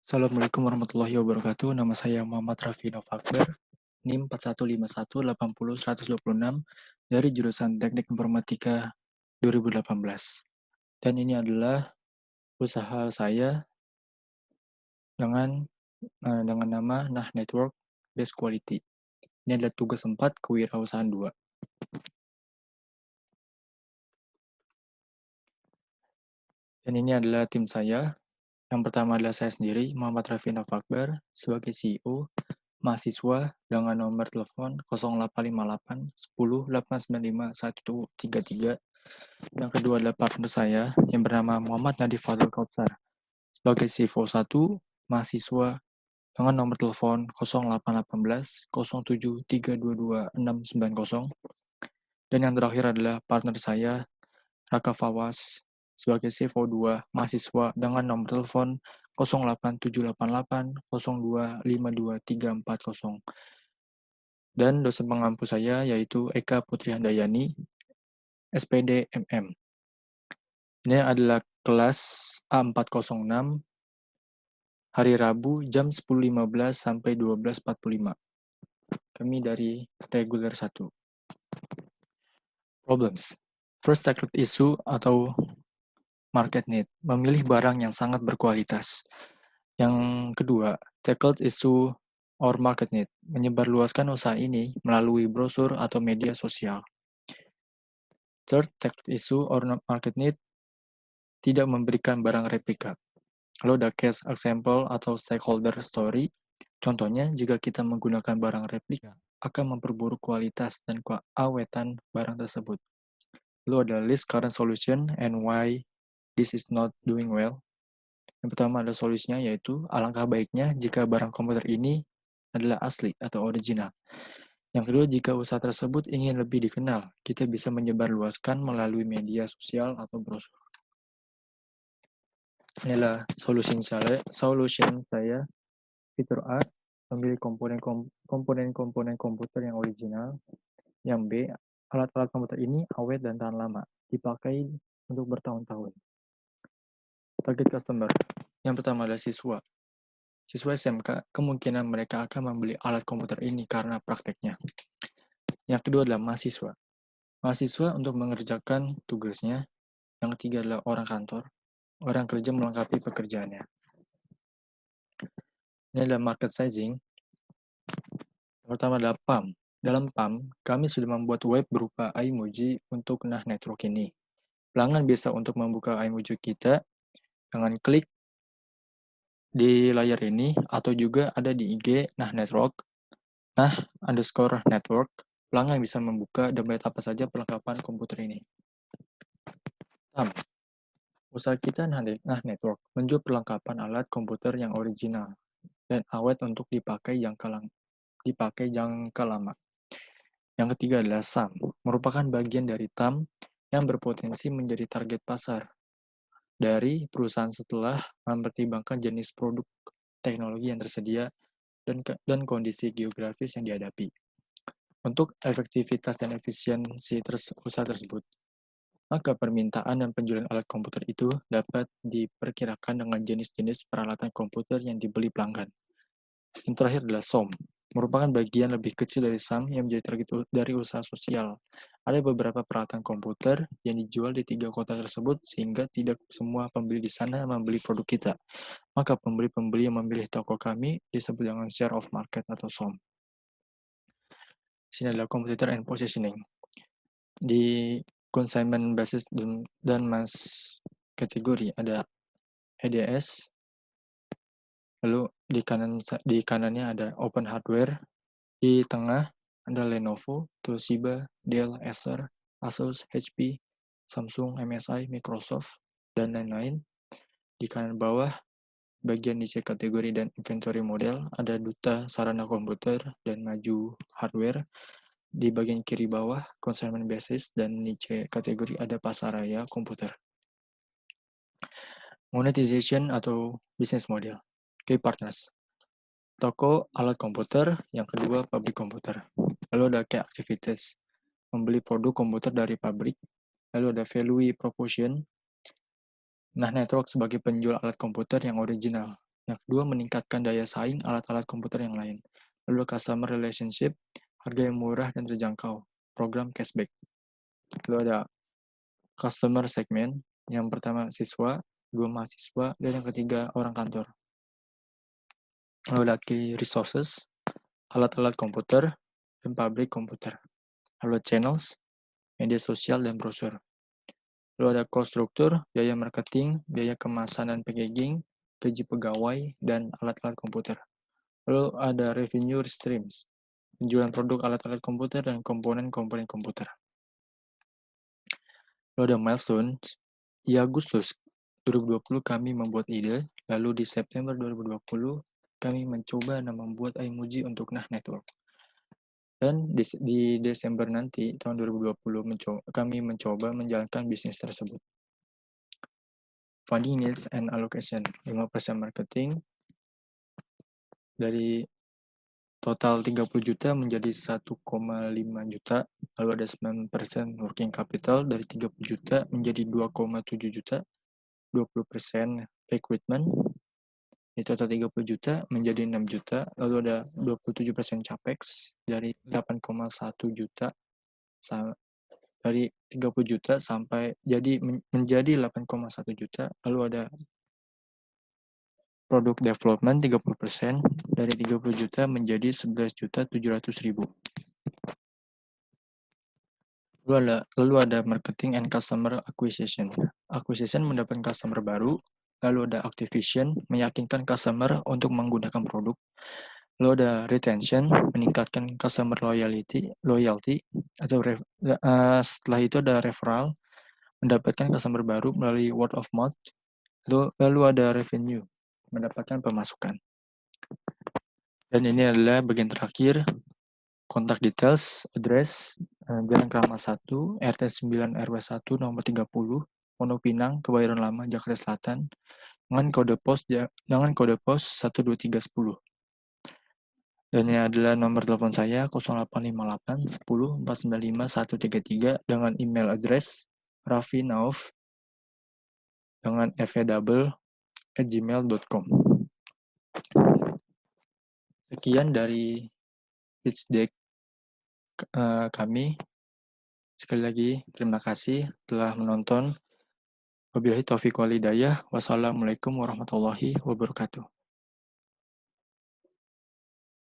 Assalamualaikum warahmatullahi wabarakatuh. Nama saya Muhammad Raffi Novakbar, NIM 4151800126 dari jurusan Teknik Informatika 2018. Dan ini adalah usaha saya dengan nama Nah Network Best Quality. Ini adalah tugas 4 kewirausahaan 2. Dan ini adalah tim saya. Yang pertama adalah saya sendiri, Muhammad Raffi Novakbar, sebagai CEO, mahasiswa dengan nomor telepon 0858 10 895 133. Yang kedua adalah partner saya yang bernama Muhammad Nadif Fadil Kautsar, sebagai CFO 1, mahasiswa dengan nomor telepon 0818 07 322 690. Dan yang terakhir adalah partner saya, Raka Fawas, sebagai CFO 2, mahasiswa dengan nomor telepon 08788 02 52340. Dan dosen pengampu saya yaitu Eka Putri Handayani, SPD MM. Ini adalah kelas A406, hari Rabu jam 10.15 sampai 12.45. Kami dari reguler 1. Problems. First tackled issue atau market need, memilih barang yang sangat berkualitas. Yang kedua, tackled issue or market need, menyebarluaskan usaha ini melalui brosur atau media sosial. Third, tackled issue or market need, tidak memberikan barang replika. Lalu ada case example atau stakeholder story. Contohnya, jika kita menggunakan barang replika, akan memperburuk kualitas dan keawetan barang tersebut. Lalu ada list current solution and why this is not doing well. Yang pertama ada solusinya, yaitu alangkah baiknya jika barang komputer ini adalah asli atau original. Yang kedua, jika usaha tersebut ingin lebih dikenal, kita bisa menyebarluaskan melalui media sosial atau brosur. Inilah solution saya, fitur A, memilih komponen komputer yang original. Yang B, alat-alat komputer ini awet dan tahan lama, dipakai untuk bertahun-tahun. Target customer. Yang pertama adalah siswa. Siswa SMK, kemungkinan mereka akan membeli alat komputer ini karena prakteknya. Yang kedua adalah mahasiswa. Mahasiswa untuk mengerjakan tugasnya. Yang ketiga adalah orang kantor. Orang kerja melengkapi pekerjaannya. Ini adalah market sizing. Yang pertama adalah PAM. Dalam PAM, kami sudah membuat web berupa iMoji untuk Nah Network ini. Pelanggan bisa untuk membuka iMoji kita dengan klik di layar ini, atau juga ada di IG Nah Network, Nah_network. Pelanggan bisa membuka dan melihat apa saja perlengkapan komputer ini. PAM. Usaha kita Nah Network menjual perlengkapan alat komputer yang original dan awet untuk dipakai jangka lama. Yang ketiga adalah SAM, merupakan bagian dari TAM yang berpotensi menjadi target pasar dari perusahaan setelah mempertimbangkan jenis produk teknologi yang tersedia dan kondisi geografis yang dihadapi. Untuk efektivitas dan efisiensi usaha tersebut, maka permintaan dan penjualan alat komputer itu dapat diperkirakan dengan jenis-jenis peralatan komputer yang dibeli pelanggan. Yang terakhir adalah SOM, merupakan bagian lebih kecil dari SAM yang menjadi target dari usaha sosial. Ada beberapa peralatan komputer yang dijual di 3 kota tersebut, sehingga tidak semua pembeli di sana membeli produk kita. Maka pembeli-pembeli yang memilih toko kami disebut dengan share of market atau SOM. Sini adalah competitor and positioning. Di consignment basis dan mass kategori ada EDS, lalu di kanannya ada open hardware, di tengah ada Lenovo, Toshiba, Dell, Acer, Asus, HP, Samsung, MSI, Microsoft, dan lain-lain. Di kanan bawah, bagian niche kategori dan inventory model, ada Duta Sarana Komputer dan Maju Hardware. Di bagian kiri bawah, consignment basis dan niche kategori ada Pasaraya Komputer. Monetization atau business model. Key partners. Toko alat komputer, yang kedua pabrik komputer. Lalu ada key activities, membeli produk komputer dari pabrik. Lalu ada value proposition. Nah Network sebagai penjual alat komputer yang original. Yang kedua, meningkatkan daya saing alat-alat komputer yang lain. Lalu customer relationship, harga yang murah dan terjangkau, program cashback. Lalu ada customer segment, yang pertama siswa, dua mahasiswa, dan yang ketiga orang kantor. Lalu ada key resources, alat-alat komputer, dan pabrik komputer. Lalu channels, media sosial, dan brosur. Lalu ada cost struktur, biaya marketing, biaya kemasan dan packaging, gaji pegawai, dan alat-alat komputer. Lalu ada revenue streams, penjualan produk alat-alat komputer dan komponen-komponen komputer. Lalu ada milestones, di Agustus 2020 kami membuat ide, lalu di September 2020 kami mencoba dan membuat iMuji untuk Nah Network. Dan di Desember nanti, tahun 2020, kami mencoba menjalankan bisnis tersebut. Funding needs and allocation, 5% marketing, dari total 30 juta menjadi 1,5 juta, lalu ada 9% working capital, dari 30 juta menjadi 2,7 juta, 20% recruitment, di total 30 juta menjadi 6 juta, lalu ada 27% capex, dari 8,1 juta, dari 30 juta sampai menjadi 8,1 juta, lalu ada product development 30%, dari 30 juta menjadi 11 juta 700 ribu. Lalu ada marketing and customer acquisition. Acquisition mendapatkan customer baru, lalu ada activation, meyakinkan customer untuk menggunakan produk. Lalu ada retention, meningkatkan customer loyalty, atau setelah itu ada referral, mendapatkan customer baru melalui word of mouth. Lalu ada revenue, mendapatkan pemasukan. Dan ini adalah bagian terakhir, kontak details, address, Jalan Kramat 1, RT 9 RW 1, nomor 30, Pondok Pinang, Kebayoran Lama, Jakarta Selatan, dengan kode pos 12310. Dan ini adalah nomor telepon saya 0858 10 495 133 dengan email address rafinauf dengan fw@gmail.com. Sekian dari pitch deck kami. Sekali lagi, terima kasih telah menonton. Wabillahi taufiq wal hidayah. Wassalamualaikum warahmatullahi wabarakatuh.